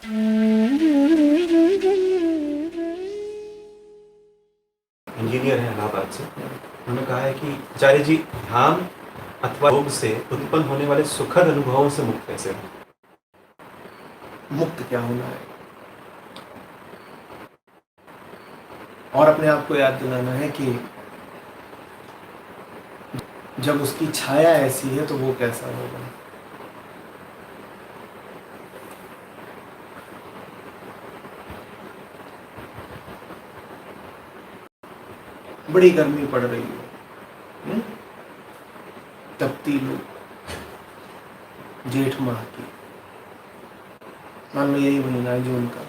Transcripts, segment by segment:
Engineer है इलाहाबाद से। उन्होंने कहा है कि आचार्य जी, ध्यान अथवा योग से उत्पन्न होने वाले सुखद अनुभवों से मुक्त कैसे हो? मुक्त क्या होना है, और अपने आप को याद दिलाना है कि जब उसकी छाया ऐसी है तो वो कैसा होगा। बड़ी गर्मी पड़ रही है, तपती लू, जेठ माह की, मान लो यही महीना है जून का,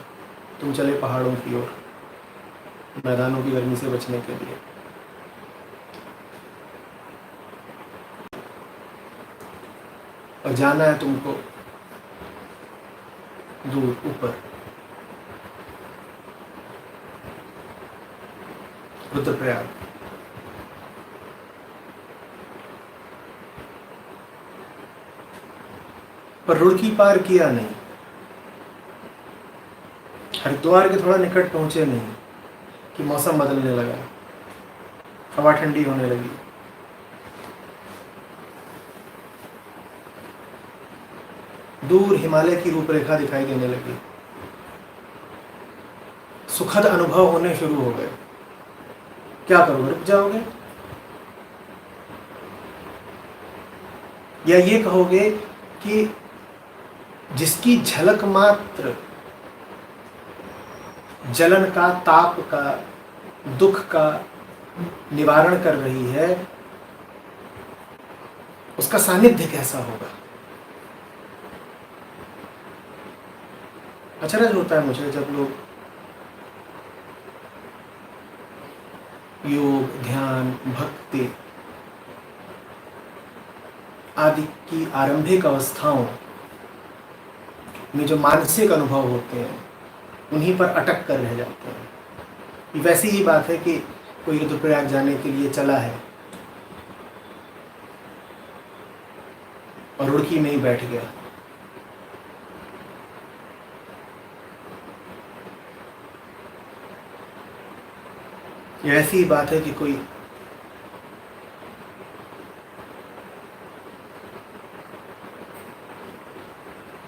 तुम चले पहाड़ों की ओर मैदानों की गर्मी से बचने के लिए। और जाना है तुमको दूर ऊपर, रुद्रप्रयाग। पर रुड़की पार किया नहीं, हरिद्वार के थोड़ा निकट पहुंचे नहीं कि मौसम बदलने लगा, हवा ठंडी होने लगी। दूर हिमालय की रूपरेखा दिखाई देने लगी, सुखद अनुभव होने शुरू हो गए। क्या करोगे, रुक जाओगे या ये कहोगे कि जिसकी झलक मात्र जलन का, ताप का, दुख का निवारण कर रही है, उसका सानिध्य कैसा होगा। अचरज होता है मुझे जब लोग योग, ध्यान, भक्ति आदि की आरंभिक अवस्थाओं में जो मानसिक अनुभव होते हैं उन्हीं पर अटक कर रह जाते हैं। वैसी ही बात है कि कोई रुद्रप्रयाग जाने के लिए चला है और रुड़की में ही बैठ गया, ये ऐसी ही बात है कि कोई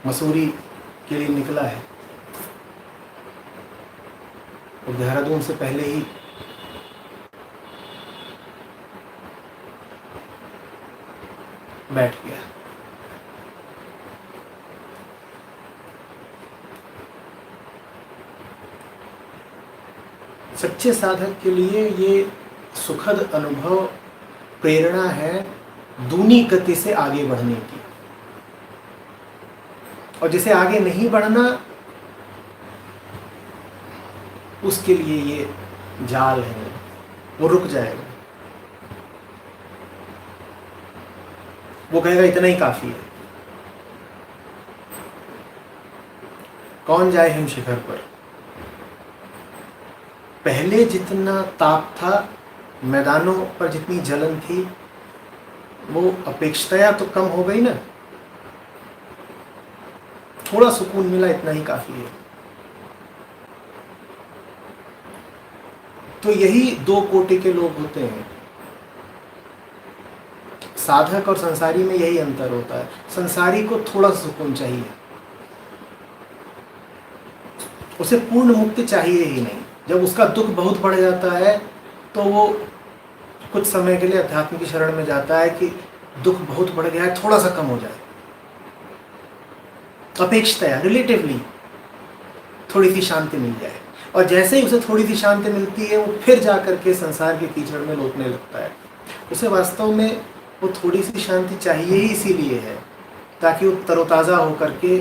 मसूरी के लिए निकला है और देहरादून से पहले ही बैठ गया। सच्चे साधक के लिए ये सुखद अनुभव प्रेरणा है दूनी गति से आगे बढ़ने की, और जिसे आगे नहीं बढ़ना उसके लिए ये जाल है, वो रुक जाएगा, वो कहेगा इतना ही काफी है। कौन जाए हिम शिखर पर। पहले जितना ताप था, मैदानों पर जितनी जलन थी, वो अपेक्षाया तो कम हो गई ना, थोड़ा सुकून मिला, इतना ही काफी है। तो यही दो कोटि के लोग होते हैं, साधक और संसारी में यही अंतर होता है। संसारी को थोड़ा सुकून चाहिए, उसे पूर्ण मुक्ति चाहिए ही नहीं। जब उसका दुख बहुत बढ़ जाता है तो वो कुछ समय के लिए अध्यात्म की शरण में जाता है कि दुख बहुत बढ़ गया है, थोड़ा सा कम हो जाए, अपेक्षाया रिलेटिवली थोड़ी सी शांति मिल जाए। और जैसे ही उसे थोड़ी सी शांति मिलती है, वो फिर जाकर के संसार के कीचड़ में लौटने लगता है। उसे वास्तव में वो थोड़ी सी शांति चाहिए ही इसीलिए है ताकि वो तरोताज़ा होकर के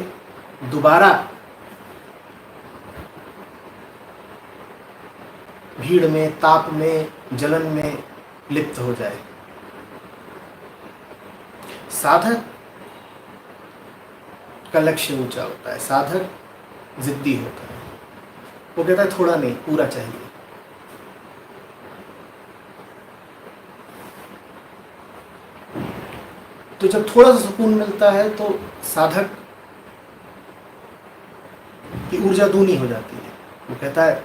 दोबारा भीड़ में, ताप में, जलन में लिप्त हो जाए। साधक का लक्ष्य ऊंचा होता है, साधक जिद्दी होता है, वो कहता है थोड़ा नहीं, पूरा चाहिए। तो जब थोड़ा सा सुकून मिलता है तो साधक कि ऊर्जा दूनी हो जाती है। वो कहता है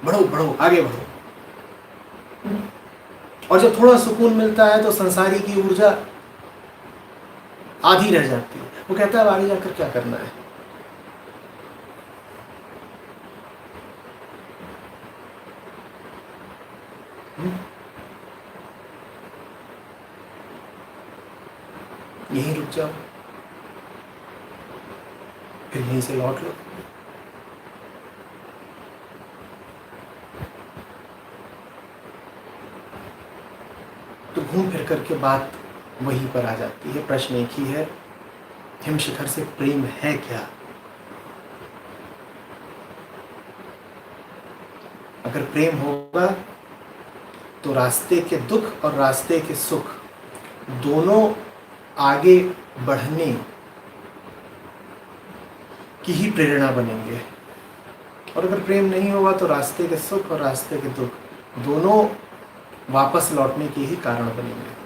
बढ़ो बढ़ो आगे बढ़ो। और जब थोड़ा सुकून मिलता है तो संसारी की ऊर्जा आधी रह जाती है। वो कहता है अब आगे जाकर क्या करना है। यहीं रुक जाओ, फिर यहीं से लौट लो। तो घूम फिर करके बात वहीं पर आ जाती है। प्रश्न एक ही है, हिमशिखर से प्रेम है क्या? अगर प्रेम होगा तो रास्ते के दुख और रास्ते के सुख दोनों आगे बढ़ने की ही प्रेरणा बनेंगे। और अगर प्रेम नहीं होगा तो रास्ते के सुख और रास्ते के दुख दोनों वापस लौटने के ही कारण बनेंगे।